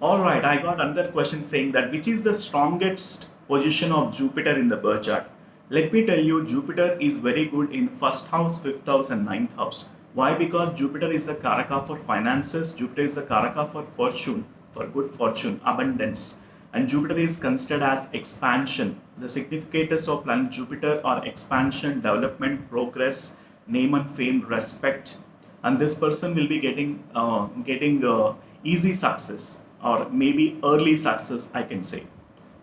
All right, I got another question saying that which is the strongest position of Jupiter in the birth chart? Let me tell you, Jupiter is very good in first house, fifth house, and ninth house. Why? Because Jupiter is the Karaka for finances, Jupiter is the Karaka for fortune, for good fortune, abundance. And Jupiter is considered as expansion. The significators of planet Jupiter are expansion, development, progress, name and fame, respect, and this person will be getting easy success or maybe early success, I can say.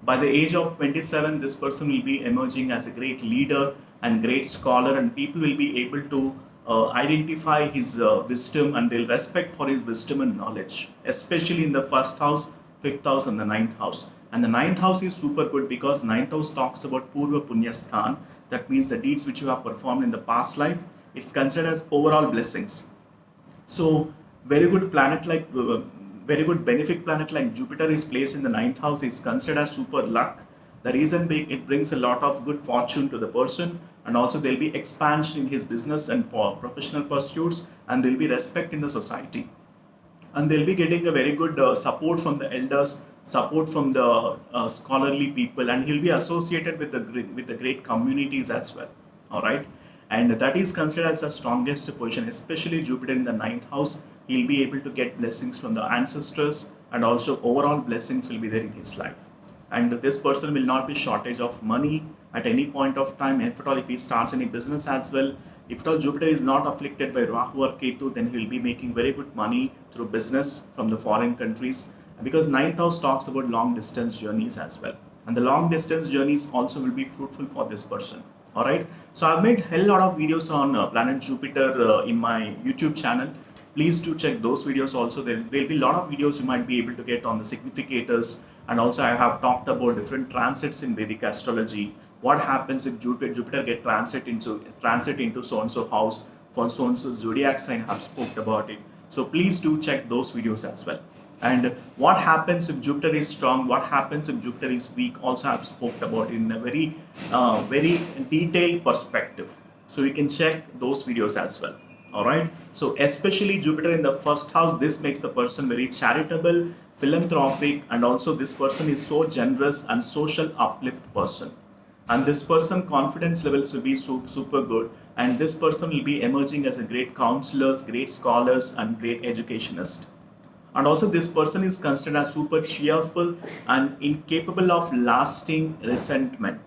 By the age of 27, this person will be emerging as a great leader and great scholar, and people will be able to identify his wisdom, and they'll respect for his wisdom and knowledge, especially in the first house, fifth house, and the ninth house. And the ninth house is super good because ninth house talks about Purva Punya Sthan. That means the deeds which you have performed in the past life. It's considered as overall blessings. So, very good planet like very good benefic planet like Jupiter is placed in the ninth house is considered as super luck. The reason being it brings a lot of good fortune to the person, and also there'll be expansion in his business and professional pursuits, and there'll be respect in the society, and they'll be getting a very good support from the elders, support from the scholarly people, and he'll be associated with the great communities as well. All right, and that is considered as the strongest position, especially Jupiter in the ninth house. He'll be able to get blessings from the ancestors, and also overall blessings will be there in his life. And this person will not be shortage of money at any point of time. If at all, if he starts any business as well, if at all Jupiter is not afflicted by Rahu or Ketu, then he will be making very good money through business from the foreign countries. Because ninth house talks about long distance journeys as well, and the long distance journeys also will be fruitful for this person. All right, so I've made hell lot of videos on planet Jupiter in my YouTube channel. Please do check those videos also. There'll be a lot of videos you might be able to get on the significators, and also I have talked about different transits in Vedic astrology. What happens if Jupiter get transit into so and so house for so and so zodiac sign? I have spoke about it. So please do check those videos as well. And what happens if Jupiter is strong? What happens if Jupiter is weak? Also, I've spoke about it in a very detailed perspective. So you can check those videos as well. All right, so especially Jupiter in the first house, this makes the person very charitable, philanthropic, and also this person is so generous and social uplift person, and this person confidence levels will be super good, and this person will be emerging as a great counselors, great scholars, and great educationist. And also this person is considered as super cheerful and incapable of lasting resentment.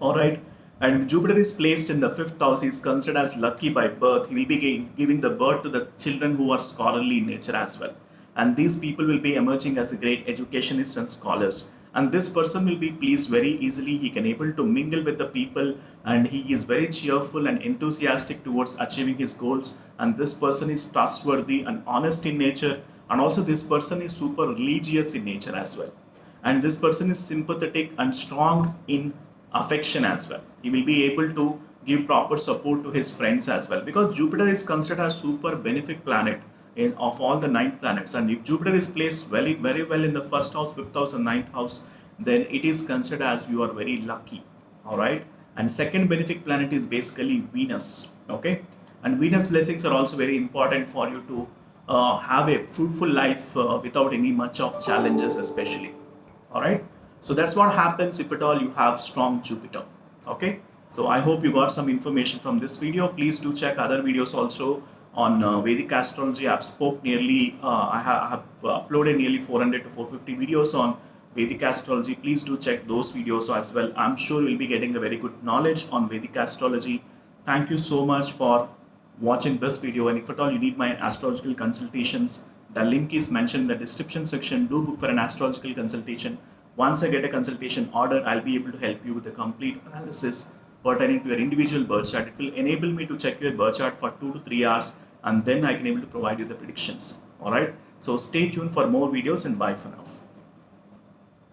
All right. And Jupiter is placed in the fifth house. He is considered as lucky by birth. He will be giving the birth to the children who are scholarly in nature as well. And these people will be emerging as a great educationists and scholars. And this person will be pleased very easily. He can able to mingle with the people, and he is very cheerful and enthusiastic towards achieving his goals. And this person is trustworthy and honest in nature. And also this person is super religious in nature as well. And this person is sympathetic and strong in affection as well. He will be able to give proper support to his friends as well, because Jupiter is considered a super benefic planet in of all the nine planets. And if Jupiter is placed very well in the first house, fifth house, and ninth house, then it is considered as you are very lucky. All right, and second benefic planet is basically Venus. Okay, and Venus blessings are also very important for you to have a fruitful life without any much of challenges, especially. All right, so that's what happens if at all you have strong Jupiter. Okay, so I hope you got some information from this video. Please do check other videos also on Vedic astrology. I've spoke nearly I have uploaded nearly 400 to 450 videos on Vedic astrology. Please do check those videos as well. I'm sure you'll be getting a very good knowledge on Vedic astrology. Thank you so much for watching this video, and if at all you need my astrological consultations, the link is mentioned in the description section. Do book for an astrological consultation. Once I get a consultation order, I'll be able to help you with a complete analysis pertaining to your individual birth chart. It will enable me to check your birth chart for 2 to 3 hours, and then I can able to provide you the predictions. All right, so stay tuned for more videos, and bye for now.